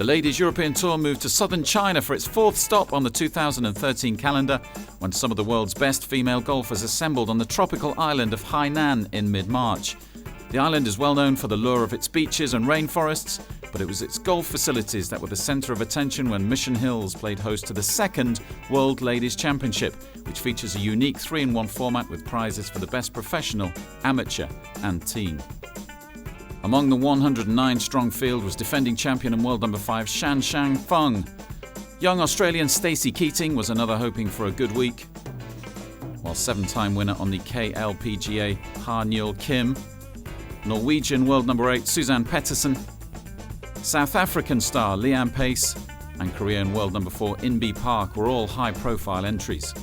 The Ladies European Tour moved to southern China for its fourth stop on the 2013 calendar, when some of the world's best female golfers assembled on the tropical island of Hainan in mid-March. The island is well known for the lure of its beaches and rainforests, but it was its golf facilities that were the centre of attention when Mission Hills played host to the second World Ladies Championship, which features a unique 3-in-1 format with prizes for the best professional, amateur and team. Among the 109-strong field was defending champion and world number 5 Shanshan Feng. Young Australian Stacey Keating was another hoping for a good week, while 7-time winner on the KLPGA Ha Nyul Kim, Norwegian world number 8 Suzann Pettersen, South African star Liam Pace and Korean world number 4 Inbee Park were all high-profile entries.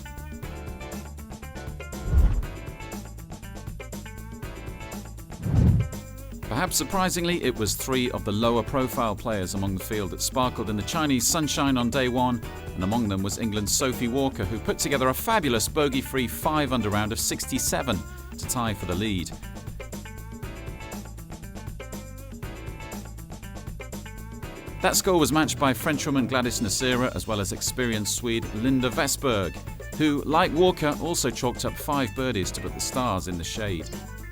Perhaps surprisingly, it was 3 of the lower-profile players among the field that sparkled in the Chinese sunshine on day one, and among them was England's Sophie Walker, who put together a fabulous bogey-free 5-under round of 67 to tie for the lead. That score was matched by Frenchwoman Gladys Nasira as well as experienced Swede Linda Vesberg, who, like Walker, also chalked up 5 birdies to put the stars in the shade.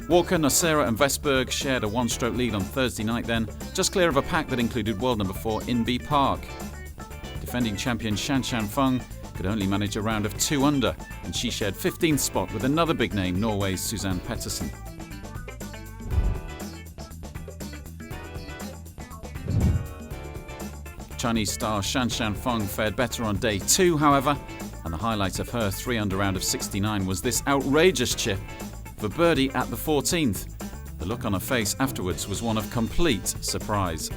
Walker, Nasira and Vesberg shared a 1-stroke lead on Thursday night then, just clear of a pack that included world number 4 Inbee Park. Defending champion Shanshan Feng could only manage a round of 2 under, and she shared 15th spot with another big name, Norway's Suzann Pettersen. Chinese star Shanshan Feng fared better on day 2, however, and the highlight of her 3-under round of 69 was this outrageous chip for birdie at the 14th. The look on her face afterwards was one of complete surprise.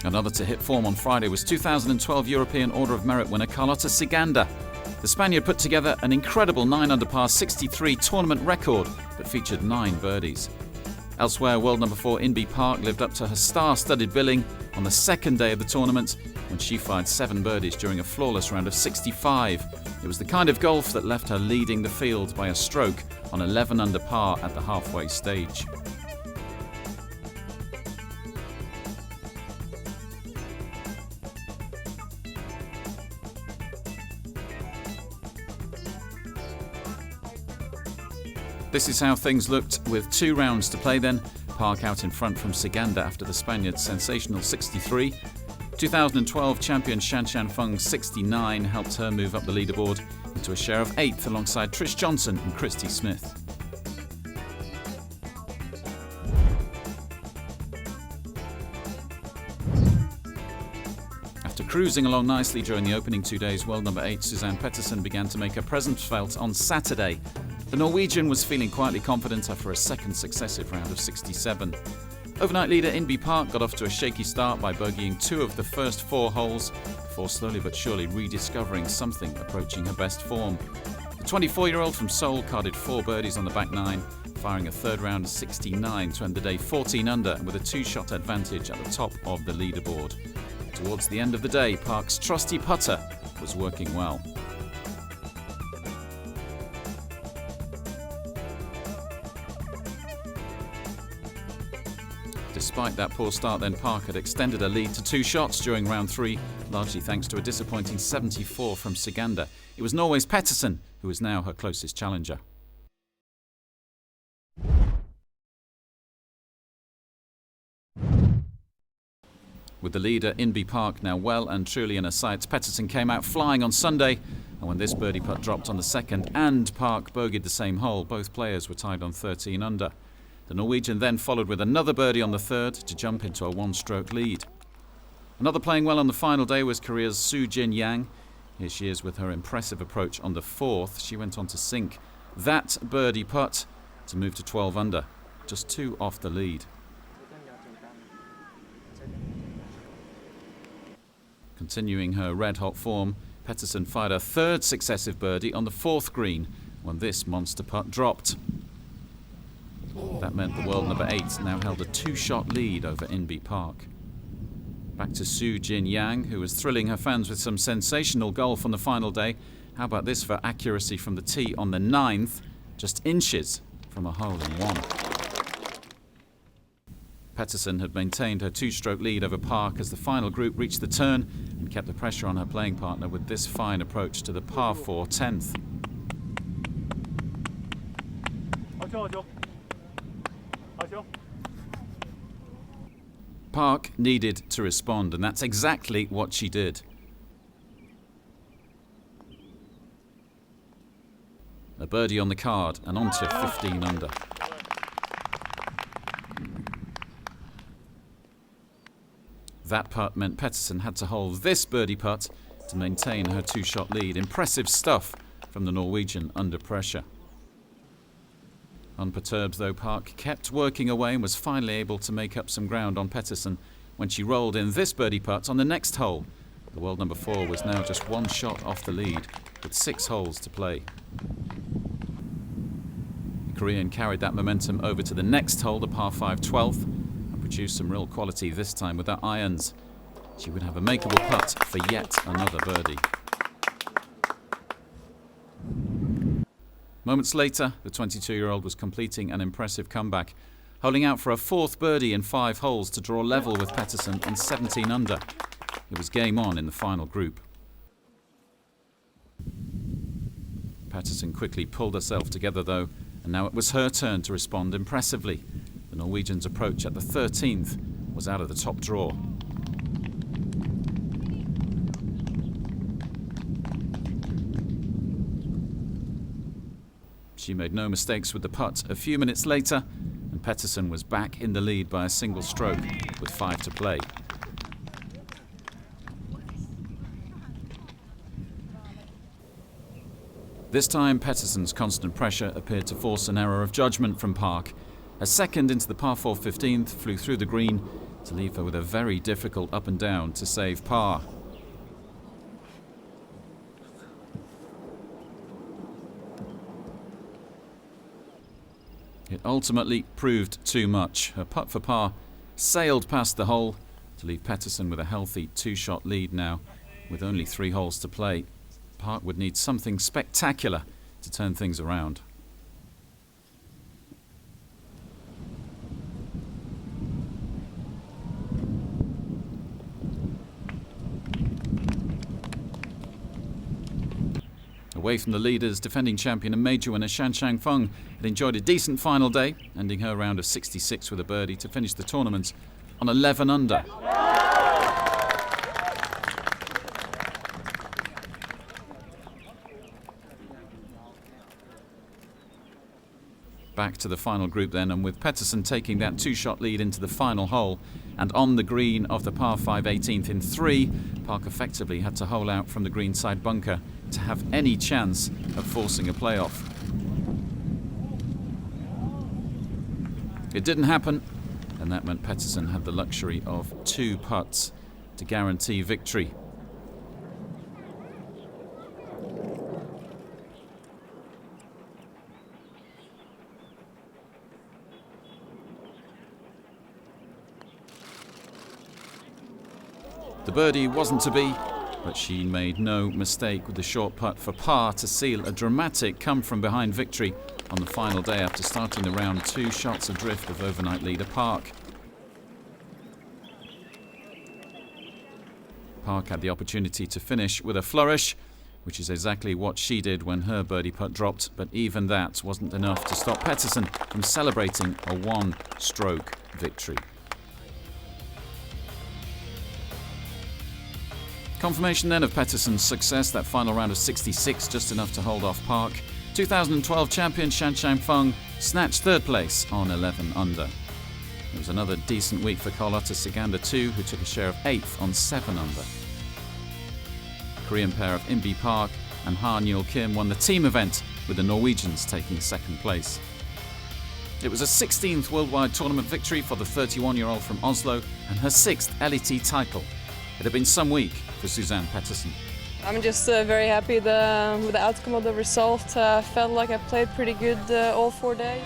Another to hit form on Friday was 2012 European Order of Merit winner Carlota Ciganda. The Spaniard put together an incredible 9-under par 63 tournament record that featured 9 birdies. Elsewhere, world number 4 Inbee Park lived up to her star-studded billing on the second day of the tournament when she fired 7 birdies during a flawless round of 65. It was the kind of golf that left her leading the field by a stroke on 11 under par at the halfway stage. This is how things looked with 2 rounds to play then. Park out in front from Ciganda after the Spaniard's sensational 63. 2012 champion Shanshan Feng's 69 helped her move up the leaderboard into a share of 8th alongside Trish Johnson and Christy Smith. After cruising along nicely during the opening 2 days, world number 8 Suzann Pettersen began to make her presence felt on Saturday. The Norwegian was feeling quietly confident after a second successive round of 67. Overnight leader Inbee Park got off to a shaky start by bogeying 2 of the first 4 holes, before slowly but surely rediscovering something approaching her best form. The 24-year-old from Seoul carded 4 birdies on the back 9, firing a third round of 69 to end the day 14 under and with a 2-shot advantage at the top of the leaderboard. Towards the end of the day, Park's trusty putter was working well. Despite that poor start then, Park had extended her lead to 2 shots during round 3, largely thanks to a disappointing 74 from Ciganda. It was Norway's Pettersen who is now her closest challenger. With the leader Inbee Park now well and truly in her sights, Pettersen came out flying on Sunday, and when this birdie putt dropped on the second and Park bogeyed the same hole, both players were tied on 13 under. The Norwegian then followed with another birdie on the third to jump into a 1-stroke lead. Another playing well on the final day was Korea's Soo-Jin Yang. Here she is with her impressive approach on the 4th. She went on to sink that birdie putt to move to 12 under, just 2 off the lead. Continuing her red-hot form, Pettersen fired her 3rd successive birdie on the 4th green when this monster putt dropped. That meant the world number 8 now held a 2-shot lead over Inbee Park. Back to Soo-Jin Yang, who was thrilling her fans with some sensational golf on the final day. How about this for accuracy from the tee on the 9th, just inches from a hole-in-one. Pettersen had maintained her two-stroke lead over Park as the final group reached the turn and kept the pressure on her playing partner with this fine approach to the par 4 10th. Park needed to respond, and that's exactly what she did. A birdie on the card and on to 15 under. That putt meant Pettersen had to hold this birdie putt to maintain her two-shot lead. Impressive stuff from the Norwegian under pressure. Unperturbed though, Park kept working away and was finally able to make up some ground on Pettersen when she rolled in this birdie putt on the next hole. The world number 4 was now just one shot off the lead with 6 holes to play. The Korean carried that momentum over to the next hole, the par 5 12th, and produced some real quality this time with her irons. She would have a makeable putt for yet another birdie. Moments later, the 22-year-old was completing an impressive comeback, holding out for a 4th birdie in 5 holes to draw level with Pettersen on 17 under. It was game on in the final group. Pettersen quickly pulled herself together though, and now it was her turn to respond impressively. The Norwegian's approach at the 13th was out of the top draw. She made no mistakes with the putt a few minutes later, and Pettersen was back in the lead by a single stroke with 5 to play. This time, Pettersen's constant pressure appeared to force an error of judgment from Park. A second into the par 4 15th flew through the green to leave her with a very difficult up and down to save par. It ultimately proved too much. Her putt for par sailed past the hole to leave Pettersen with a healthy 2-shot lead now, with only 3 holes to play. Park would need something spectacular to turn things around. Away from the leaders, defending champion and major winner Shan Feng had enjoyed a decent final day, ending her round of 66 with a birdie to finish the tournament on 11 under. Back to the final group then, and with Pettersen taking that 2-shot lead into the final hole and on the green of the par 5 18th in 3, Park effectively had to hole out from the greenside bunker to have any chance of forcing a playoff. It didn't happen, and that meant Pettersen had the luxury of 2 putts to guarantee victory. The birdie wasn't to be, but she made no mistake with the short putt for par to seal a dramatic come-from-behind victory on the final day after starting the round 2 shots adrift of overnight leader Park. Park had the opportunity to finish with a flourish, which is exactly what she did when her birdie putt dropped, but even that wasn't enough to stop Pettersen from celebrating a 1-stroke victory. Confirmation then of Pettersen's success, that final round of 66, just enough to hold off Park. 2012 champion Shan Feng snatched 3rd place on 11 under. It was another decent week for Carlotta Siganda too, who took a share of 8th on 7 under. The Korean pair of Inbee Park and Han Yul Kim won the team event, with the Norwegians taking 2nd place. It was a 16th worldwide tournament victory for the 31-year-old from Oslo and her 6th LET title. It had been some week for Suzann Pettersen. I'm just very happy with the outcome of the result. I felt like I played pretty good all 4 days.